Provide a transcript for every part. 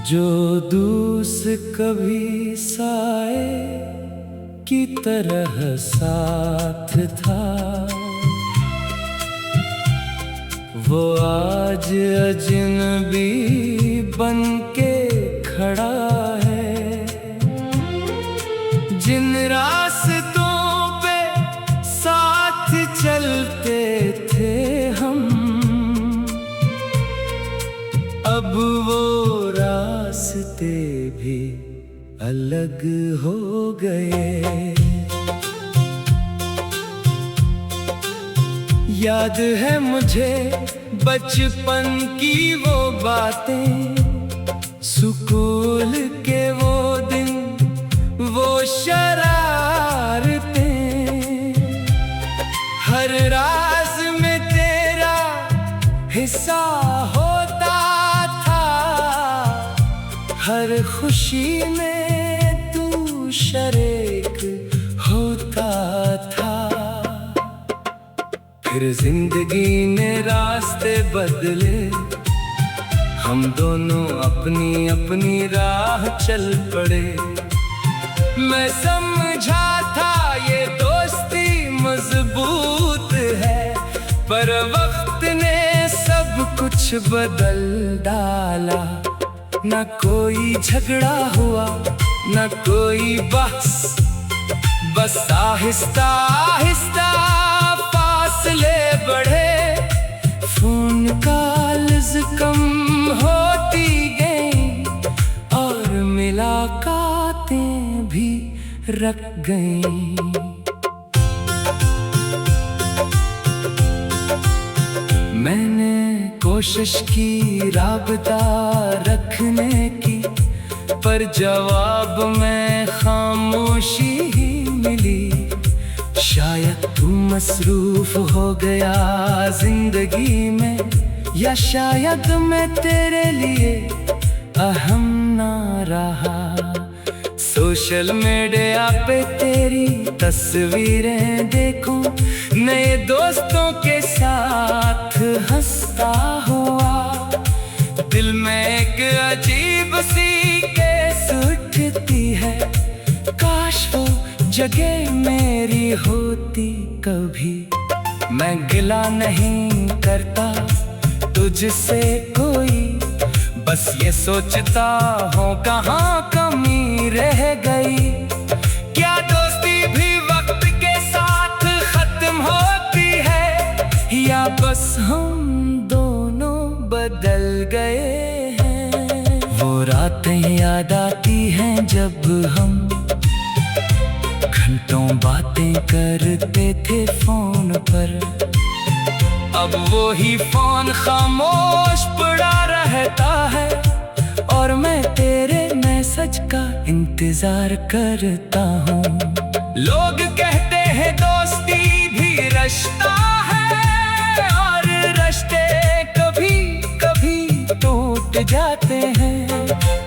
जो दूस कभी साए की तरह साथ था, वो आज अजनबी बन के खड़ा है। जिन रास्तों पे साथ चलते थे हम, अब वो रास्ते भी अलग हो गए। याद है मुझे बचपन की वो बातें, स्कूल के वो दिन, वो शरारतें। हर राज में तेरा हिस्सा होता था, हर खुशी में तू शरीक होता था। फिर जिंदगी ने रास्ते बदले, हम दोनों अपनी अपनी राह चल पड़े। मैं समझा था ये दोस्ती मजबूत है, पर वक्त ने सब कुछ बदल डाला। ना कोई झगड़ा हुआ, ना कोई बहस, बस आहिस्ता आहिस्ता फासले बढ़े। फोन कॉल्स कम होती गईं और मुलाकातें भी रख गईं। मैंने कोशिश की राबता रखने की, पर जवाब में खामोशी ही मिली। शायद तू मसरूफ हो गया जिंदगी में, या शायद मैं तेरे लिए अहम ना रहा। सोशल मीडिया पे तेरी तस्वीरें देखूं, नए दोस्तों के साथ हंसता हुआ, दिल में एक अजीब सी कैस उठती है। काश वो जगह मेरी होती कभी। मैं गिला नहीं करता तुझसे कोई, बस ये सोचता हूँ कहाँ कमी रह गई। क्या दोस्ती भी वक्त के साथ खत्म होती है, या बस हम दोनों बदल गए हैं। वो रातें याद आती हैं जब हम घंटों बातें करते थे फोन पर। अब वो ही फोन खामोश पड़ा रहता है, और मैं तेरे मैसेज का इंतजार करता हूँ। लोग कहते हैं दोस्ती भी रिश्ता है, और रिश्ते कभी कभी टूट जाते हैं।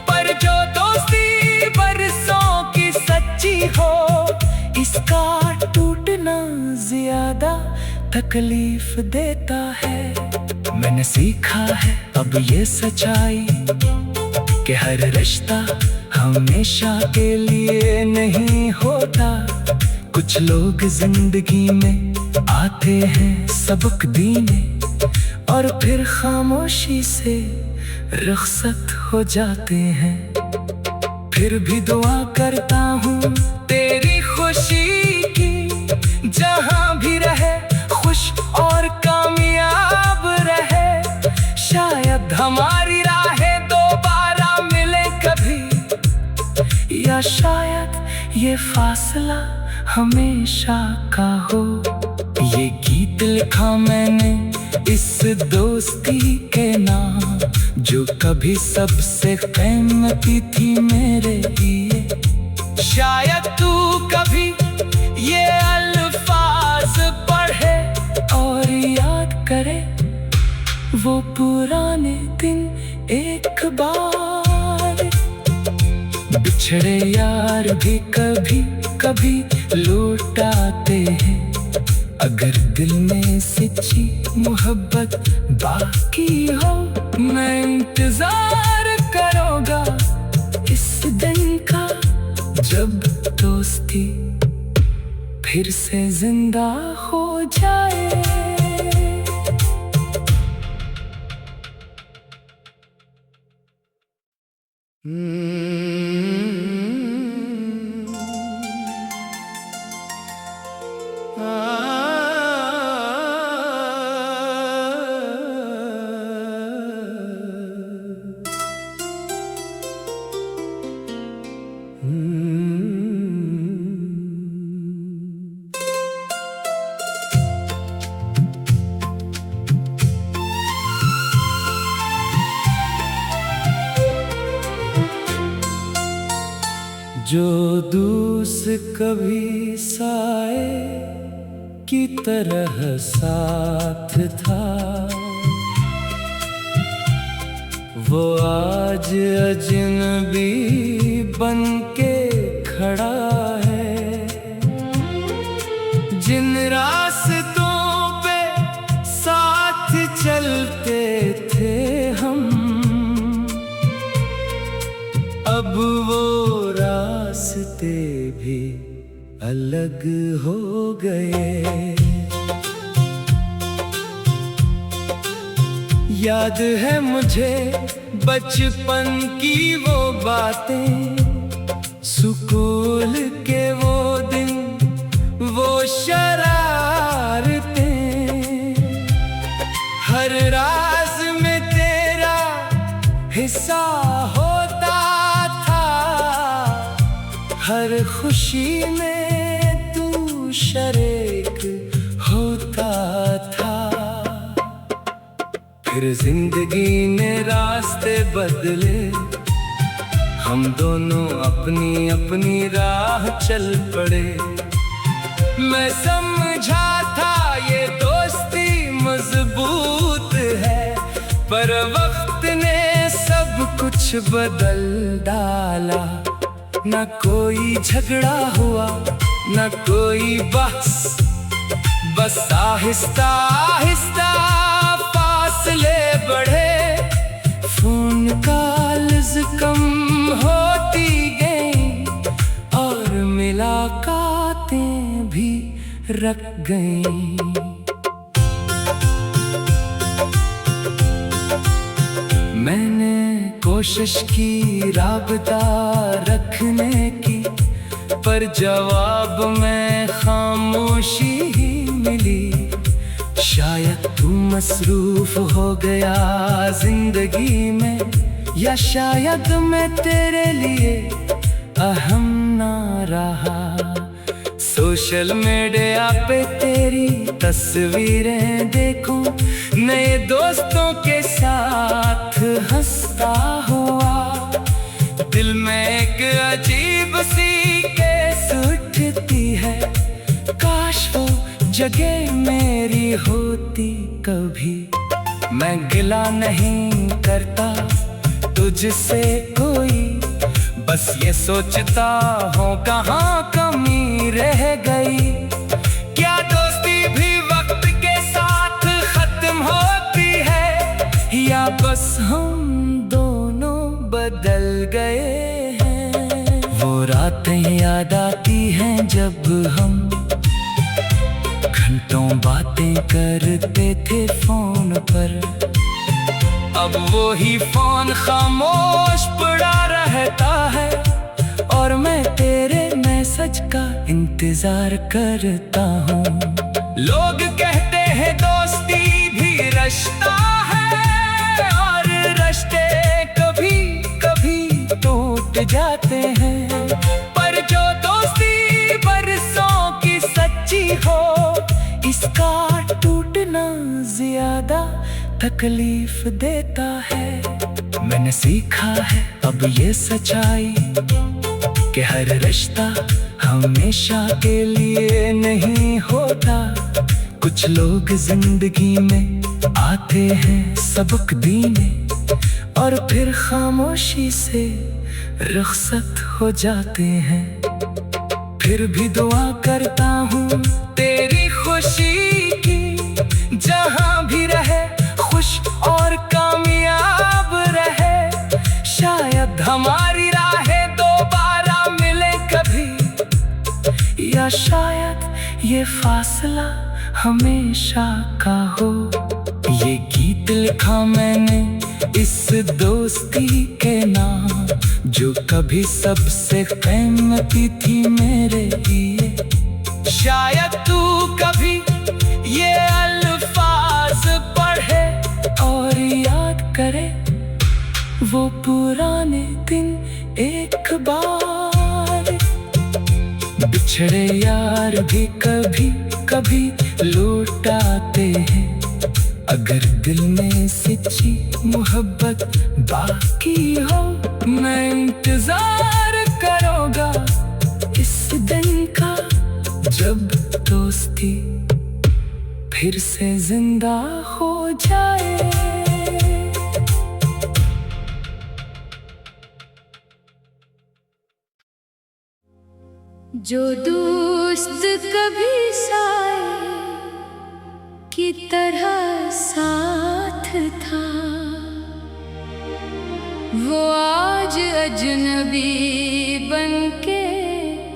पर जो दोस्ती बरसों की सच्ची हो, इसका टूटना ज्यादा तकलीफ देता है। मैंने सीखा है अब ये सच्चाई, कि हर रिश्ता हमेशा के लिए नहीं होता। कुछ लोग जिंदगी में आते हैं सबक देने, और फिर खामोशी से रुखसत हो जाते हैं। फिर भी दुआ करता हूँ तेरी खुशी की, जहाँ भी रहे खुश और कामयाब रहे। शायद हमारी राहें दोबारा मिले कभी, या शायद ये फासला हमेशा का हो। ये गीत लिखा मैंने इस दोस्ती के नाम, जो कभी सबसे कीमती थी मेरे लिए। शायद तू कभी ये अल्फाज पढ़े और याद करे वो पुराने दिन एक बार। बिछड़े यार भी कभी कभी लौट आते हैं, अगर दिल में सच्ची मोहब्बत बाकी हो। मैं इंतजार करूंगा इस दिन का, जब दोस्ती फिर से जिंदा हो जाए। जो दूस कभी साए की तरह साथ था, वो आज अजनबी बनके खड़ा है। जिन रास्तों पे साथ चलते थे हम, अब वो रास्ते भी अलग हो गए। याद है मुझे बचपन की वो बातें, स्कूल के वो दिन, वो शरारतें। हर राज में तेरा हिस्सा होता था, हर खुशी में तू शरीक होता था। फिर जिंदगी ने रास्ते बदले, हम दोनों अपनी अपनी राह चल पड़े। मैं समझा था ये दोस्ती मजबूत है, पर वक्त ने सब कुछ बदल डाला। न कोई झगड़ा हुआ, न कोई बहस, बस आहिस्ता आहिस्ता फासले बढ़े। फोन कॉल्स कम होती गई और मुलाकातें भी रख गई। मैंने कोशिश की राबता रखने की, पर जवाब में खामोशी ही मिली। शायद तू मसरूफ हो गया जिंदगी में, या शायद मैं तेरे लिए अहम ना रहा। सोशल मीडिया पे तेरी तस्वीरें देखूं, नए दोस्तों के साथ हंसता हुआ। दिल में एक अजीब सी कैस उठती है, काश वो जगह मेरी होती कभी। मैं गिला नहीं करता तुझसे कोई, बस ये सोचता हूँ कहाँ कमी रह गई। क्या दोस्ती भी वक्त के साथ खत्म होती है, या बस हम दोनों बदल गए हैं। वो रातें याद आती हैं जब हम घंटों बातें करते थे फोन पर। अब वो ही फोन खामोश पड़ा रहता है, और मैं तेरे मैसेज का इंतजार करता हूँ। लोग कहते हैं दोस्ती भी रिश्ता है, और रिश्ते कभी कभी टूट जाते हैं। पर जो दोस्ती बरसों की सच्ची हो, इसका टूटना ज्यादा तकलीफ देता है। मैंने सीखा है अब ये सच्चाई कि हर रिश्ता हमेशा के लिए नहीं होता। कुछ लोग जिंदगी में आते हैं सबक देने और फिर खामोशी से रुखसत हो जाते हैं। फिर भी दुआ करता हूँ तेरी खुशी की, जहाँ भी रहे खुश और कामयाब रहे। शायद हमारी राहें दोबारा मिले कभी, या शायद ये फासला हमेशा का हो। ये गीत लिखा मैंने इस दोस्ती के नाम, जो कभी सबसे कीमती थी मेरे लिए। शायद तू कभी ये अल्फाज पढ़े और याद करे वो पुराने दिन एक बार। बिछड़े यार भी कभी कभी लौट आते हैं, अगर दिल में सच्ची मोहब्बत बाकी हो। मैं इंतजार करूँगा इस दिन का, जब दोस्ती फिर से जिंदा हो जाए। जो दोस्त कभी साए की तरह साथ था, वो आज अजनबी बनके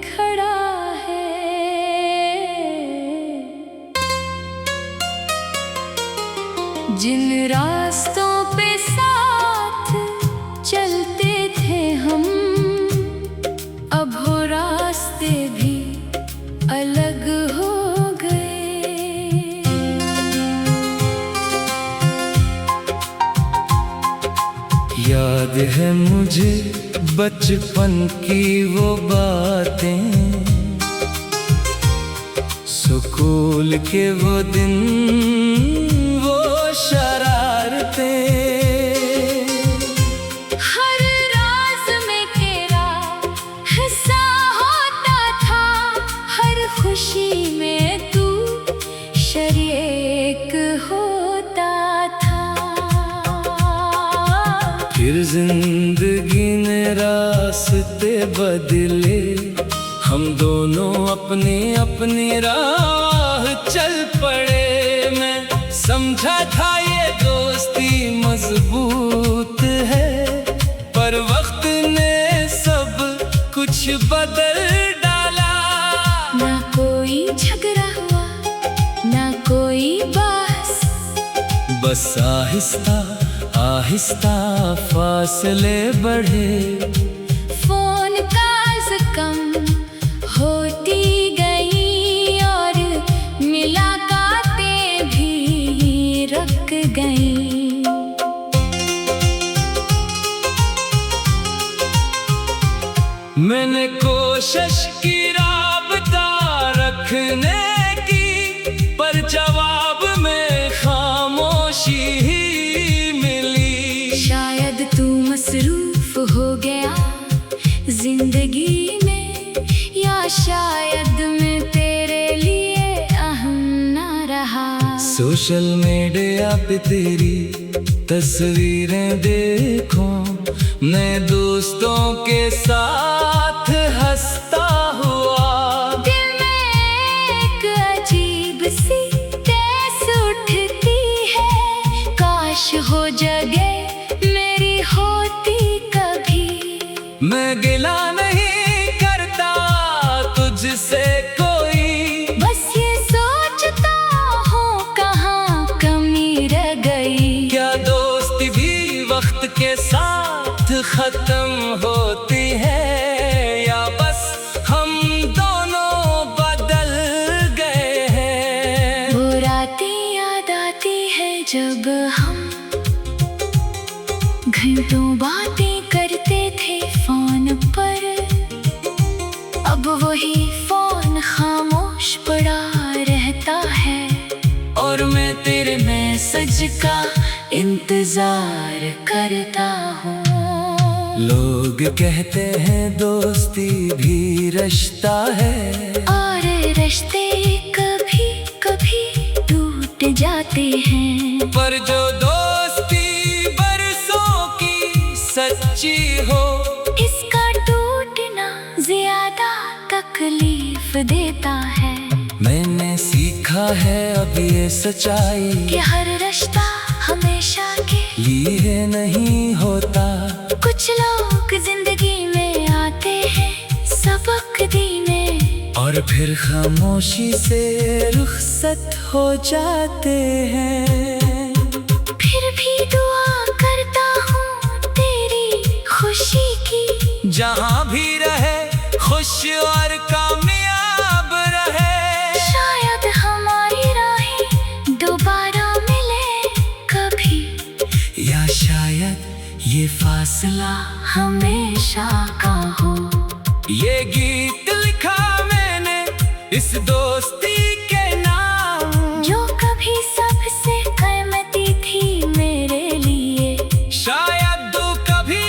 खड़ा है। जिन रास्तों पे साथ चलते थे हम, अब वो रास्ते भी अलग हो गए। याद है मुझे बचपन की वो बातें, स्कूल के वो दिन, वो शरारतें। हर राज में तेरा हिस्सा होता था, हर खुशी में तू शरीक होता था। फिर जिंदगी ने रास्ते बदले, हम दोनों अपनी अपनी राह चल पड़े। मैं समझा था ये दोस्ती मजबूत है, पर वक्त ने सब कुछ बदल डाला। ना कोई झगड़ा हुआ, ना कोई बहस, बस आहिस्ता आहिस्ता फासले बढ़े। फोन कॉल्स कम होती गई और मुलाकातें भी रुक गई। मैंने कोशिश की राबता रखने की, पर जवाब में खामोशी ही मिली। शायद तू मसरूफ हो गया जिंदगी में, या शायद मैं तेरे लिए अहम ना रहा। सोशल मीडिया पे तेरी तस्वीरें देखो, नए दोस्तों के साथ हंसता हुआ। दिल में एक अजीब सी तैस उठती है, काश हो जगह मेरी होती कभी। मैं गिला नहीं करता तुझसे कोई, बस ये सोचता हूँ कहाँ कमी रह गई। क्या दोस्ती भी वक्त के साथ खत्म होती है, या बस हम दोनों बदल गए हैं। वो रातें याद आती है जब हम घंटों बातें करते थे फोन पर, अब वही फोन खामोश पड़ा रहता है। और मैं तेरे मैसेज का इंतजार करता हूँ। लोग कहते हैं दोस्ती भी रिश्ता है, और रिश्ते कभी कभी टूट जाते हैं। पर जो दोस्ती बरसों की सच्ची हो, इसका टूटना ज्यादा तकलीफ देता है। मैंने सीखा है अब ये सच्चाई कि हर रिश्ता हमेशा के लिए नहीं होता। कुछ लोग जिंदगी में आते हैं सबक देने, और फिर खामोशी से रुखसत हो जाते हैं। फिर भी दुआ करता हूँ तेरी खुशी की, जहाँ भी रहे खुश और कामयाब रहे। शायद हमारी राहें दोबारा मिले कभी, या शायद ये फासला हमेशा का हो। ये गीत लिखा मैंने इस दोस्ती के नाम, जो कभी सबसे कीमती थी मेरे लिए। शायद तू कभी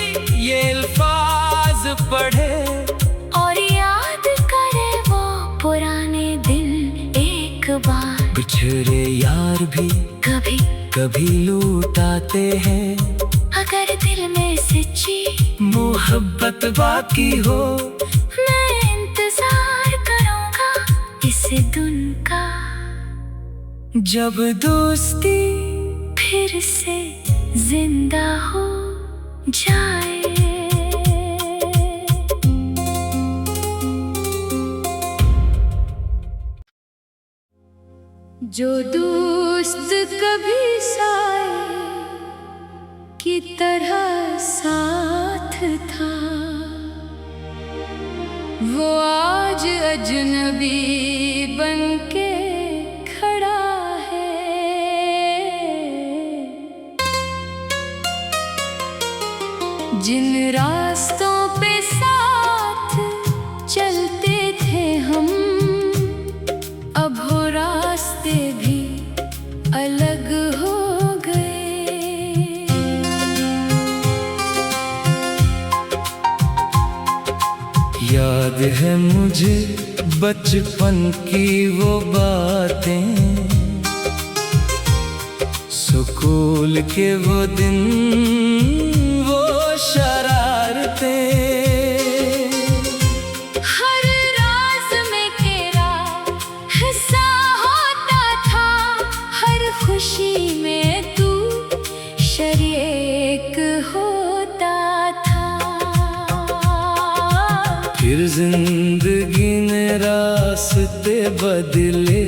ये अल्फाज पढ़े और याद करे वो पुराने दिन एक बार। बिछड़े यार भी कभी कभी लूट आते हैं, अगर दिल में सच्ची मोहब्बत बाकी हो। मैं इंतजार करूँगा इस दिन का, जब दोस्ती फिर से जिंदा हो जाए। जो दोस्त कभी साए की तरह साथ था, वो आज अजनबी बनके खड़ा है। जिन रास्तों पे साथ चलते थे हम, अब वो रास्ते भी अलग हो गए। याद है मुझे बचपन की वो बातें, स्कूल के वो दिन, वो शरारतें। हर राज में तेरा हिस्सा होता था, हर खुशी में तू शरीक होता था। फिर जिंदगी ने रास्ते बदले,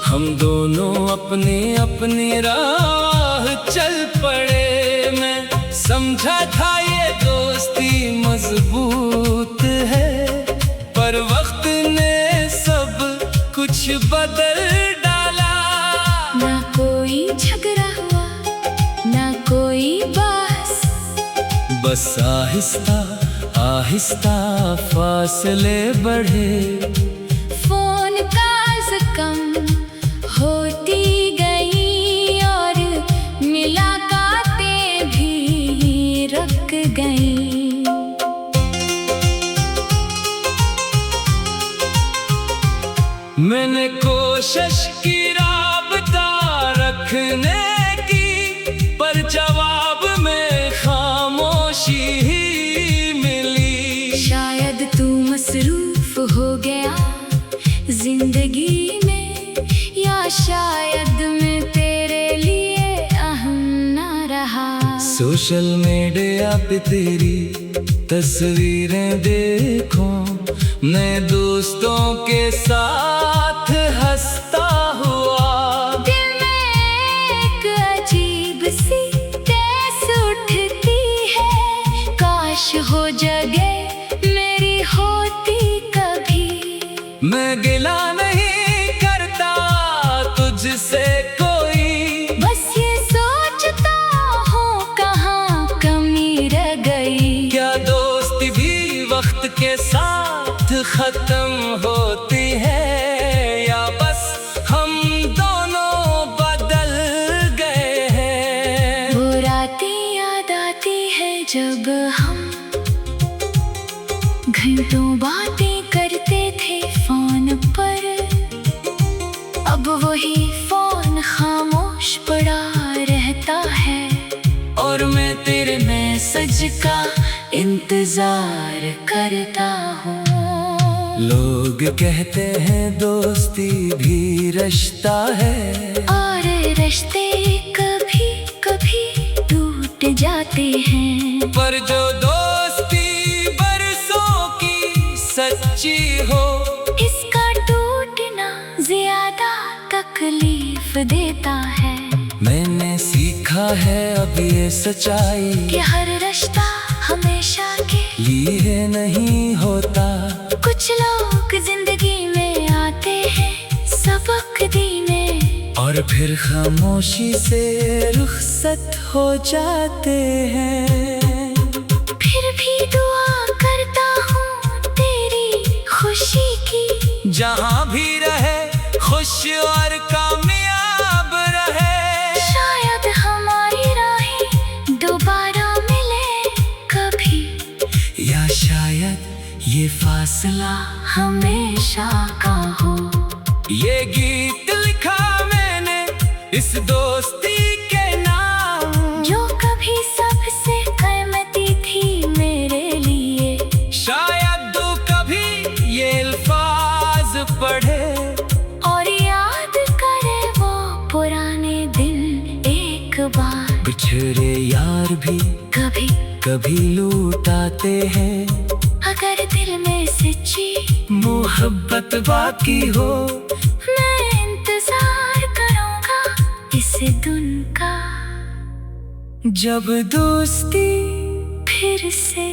हम दोनों अपनी अपनी राह चल पड़े। मैं समझा था ये दोस्ती मजबूत है, पर वक्त ने सब कुछ बदल डाला। ना कोई झगड़ा हुआ, ना कोई बहस, बस आहिस्ता आहिस्ता फासले बढ़े। फोन कॉल्स कम होती गई और मुलाकातें भी रुक गई। मैंने कोशिश की राबता रखने की, पर जवाब में खामोशी ही मिली। शायद तू मसरूफ हो गया जिंदगी में, या शायद मैं तेरे लिए अहम न रहा। सोशल मीडिया पे तेरी तस्वीरें देखो, नए दोस्तों के साथ हंसता हुआ। दिल में एक अजीब सी तैस उठती है, काश हो जगह मेरी होती कभी। मैं गिला नहीं करता तुझसे कोई, बस ये सोचता हूँ कहाँ कमी रह गई। क्या दोस्ती भी वक्त के साथ खत्म होती है, या बस हम दोनों बदल गए हैं। जब हम घंटों बातें करते थे फोन पर, अब वही फोन खामोश पड़ा रहता है और मैं तेरे मैसेज का इंतजार करता हूँ। लोग कहते हैं दोस्ती भी रिश्ता है, और रिश्ते कभी कभी टूट जाते हैं, पर जो दोस्ती बरसों की सच्ची हो, इसका टूटना ज्यादा तकलीफ देता है। मैंने सीखा है अब ये सच्चाई कि हर रिश्ता हमेशा के लिए नहीं होता। कुछ लोग जिंदगी में आते हैं सबक देने, और फिर खामोशी से रुखसत हो जाते हैं। फिर भी दुआ करता हूँ तेरी खुशी की, जहाँ भी रहे खुश और कामयाब रहे। शायद हमारी राहें दोबारा मिले कभी, या शायद ये फासला हमेशा का हो। ये गीत लिखा मैंने इस दोस्ती के नाम, जो कभी सबसे कीमती थी मेरे लिए। शायद तू कभी ये अल्फाज पढ़े और याद करे वो पुराने दिन एक बार। बिछड़े यार भी कभी कभी लूट आते हैं, अगर दिल में सच्ची मोहब्बत बाकी हो। मैं इंतजार करूंगा इस दिन का, जब दोस्ती फिर से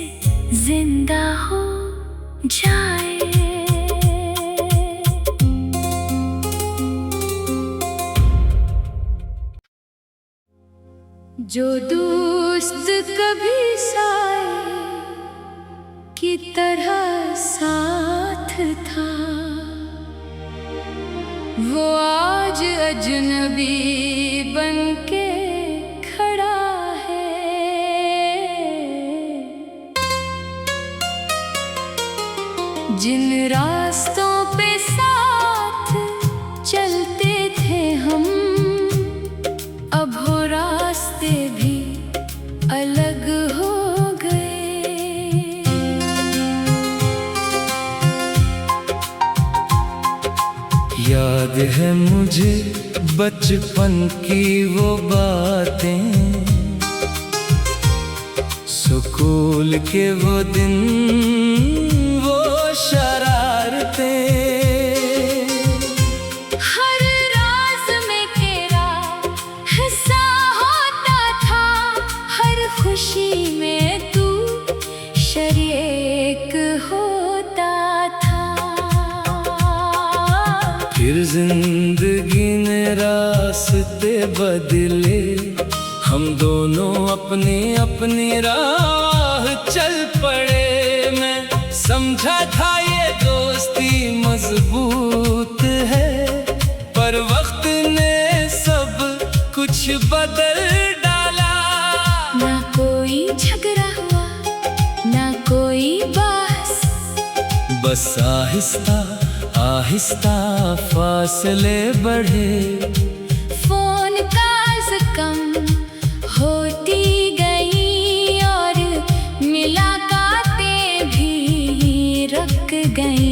जिंदा हो जाए। जो दोस्त कभी साए की तरह साथ था, वो आज अजनबी बनके खड़ा है। जिन रास्तों पे साथ चलते थे हम, अब वो रास्ते भी अलग हो गए। याद है मुझे बचपन की वो बातें, स्कूल के वो दिन, वो शरारतें। हर राज में तेरा हिस्सा होता था, हर खुशी में तू शरीक होता था। फिर जिंदगी ने रास्ते बदले, हम दोनों अपनी अपनी राह चल पड़े। मैं समझा था ये दोस्ती मजबूत है, पर वक्त ने सब कुछ बदल डाला। ना कोई झगड़ा हुआ, ना कोई बहस, बस आहिस्ता आहिस्ता फासले बढ़े। फोन कॉल्स कम होती गई और मुलाकातें भी रुक गई।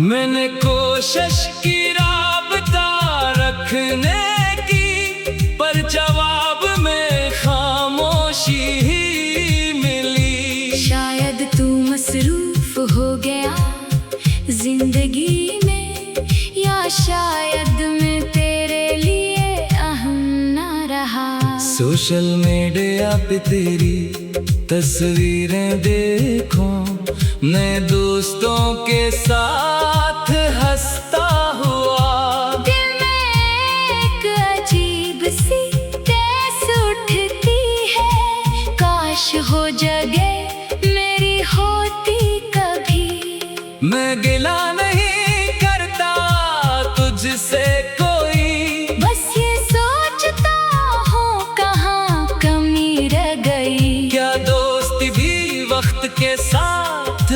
मैंने कोशिश की राबता रखने की, पर जवाब में खामोशी ही मिली। शायद तू मसरूफ हो गया जिंदगी में, या शायद मैं तेरे लिए अहम न रहा। सोशल मीडिया पे तेरी तस्वीरें देखो, नए दोस्तों के साथ हंसता हुआ। दिल में एक अजीब सी तैस उठती है, काश हो जगह मेरी होती कभी। मैं गिला नहीं करता तुझसे कोई, बस ये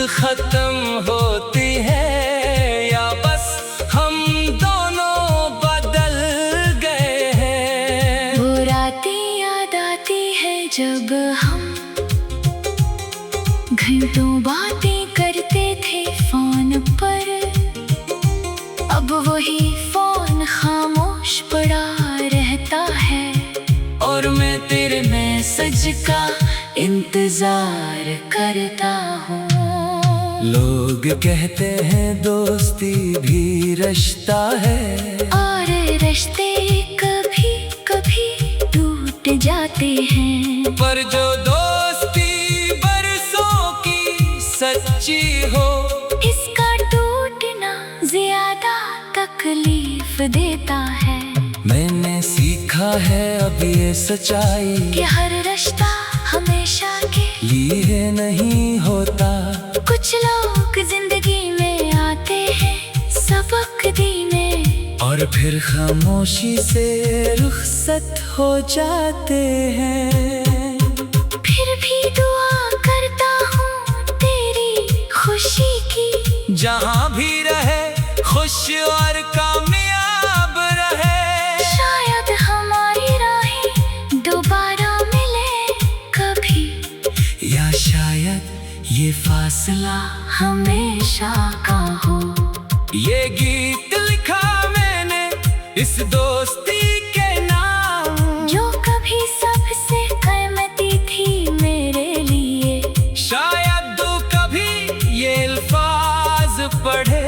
खत्म होती है या बस हम दोनों बदल गए हैं। वो रातें याद आती है जब हम घंटों बातें करते थे फोन पर। अब वही फोन खामोश पड़ा रहता है और मैं तेरे मैसेज का इंतजार करता हूँ। लोग कहते हैं दोस्ती भी रिश्ता है, और रिश्ते कभी कभी टूट जाते हैं, पर जो दोस्ती बरसों की सच्ची हो, इसका टूटना ज्यादा तकलीफ देता है। मैंने सीखा है अब ये सच्चाई कि हर रिश्ता हमेशा के लिए नहीं होता। कुछ लोग जिंदगी में आते हैं सबक देने, और फिर खामोशी से रुखसत हो जाते हैं। फिर भी दुआ करता हूँ तेरी खुशी की, जहाँ भी रहे खुश और कामयाब रहे। शायद हमारी राहें दोबारा मिले कभी, या शायद ये फासला हमेशा का हो। ये गीत लिखा मैंने इस दोस्ती के नाम, जो कभी सबसे कीमती थी मेरे लिए। शायद तू कभी ये अल्फाज पढ़े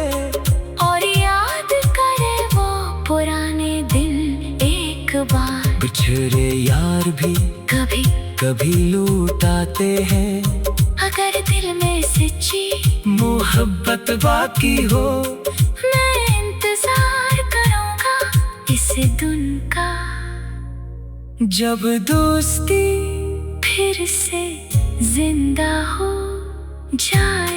और याद करे वो पुराने दिन एक बार। बिछड़े यार भी कभी कभी लूट आते हैं, अगर दिल में सच्ची मोहब्बत बाकी हो। मैं इंतजार करूँगा इस दिन का, जब दोस्ती फिर से जिंदा हो जाए।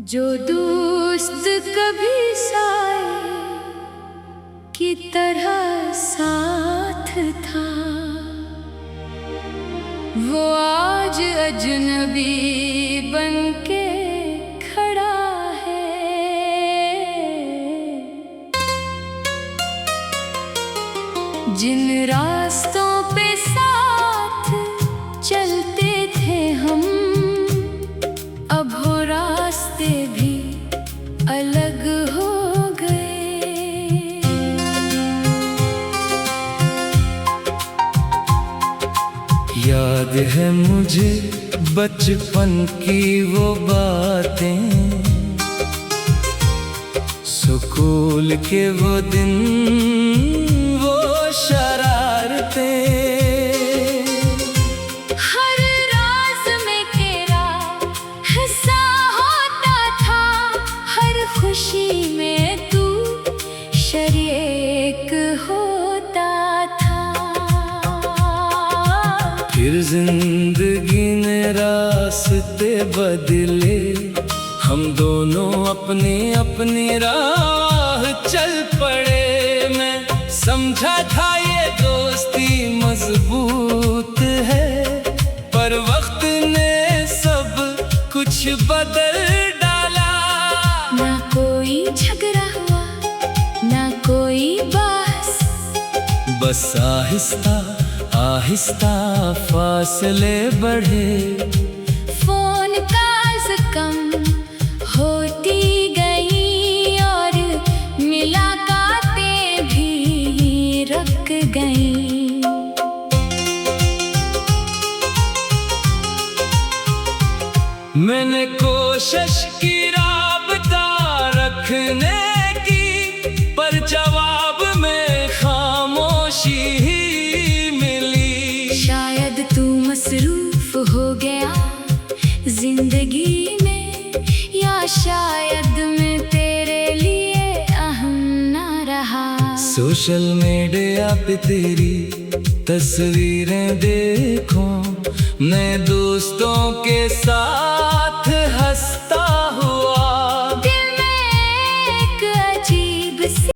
जो दोस्त कभी साए की तरह साथ था, वो आज अजनबी बनके खड़ा है। जिन रास्तों पे साथ चलते थे हम, अब वो रास्ते भी अलग हो गए। याद है मुझे बचपन की वो बातें, स्कूल के वो दिन, वो शरारतें। हर राज में तेरा हिस्सा होता था, हर खुशी में तू शरीक होता था। फिर जिंदगी ने रास्ते बदले, हम दोनों अपनी अपनी राह चल पड़े। मैं समझा था ये दोस्ती मजबूत है, पर वक्त ने सब कुछ बदल डाला। ना कोई झगड़ा हुआ, ना कोई बहस, बस आहिस्ता आहिस्ता फासले बढ़े। फोन कॉल्स कम होती गई और मुलाकातें भी रुक गई। मैंने कोशिश की राबता रखने की, पर जवाब में खामोशी ही मिली। शायद तू मसरूफ हो गया जिंदगी में, या शायद मैं तेरे लिए अहम ना रहा। सोशल मीडिया पे तेरी तस्वीरें देखो, नए दोस्तों के साथ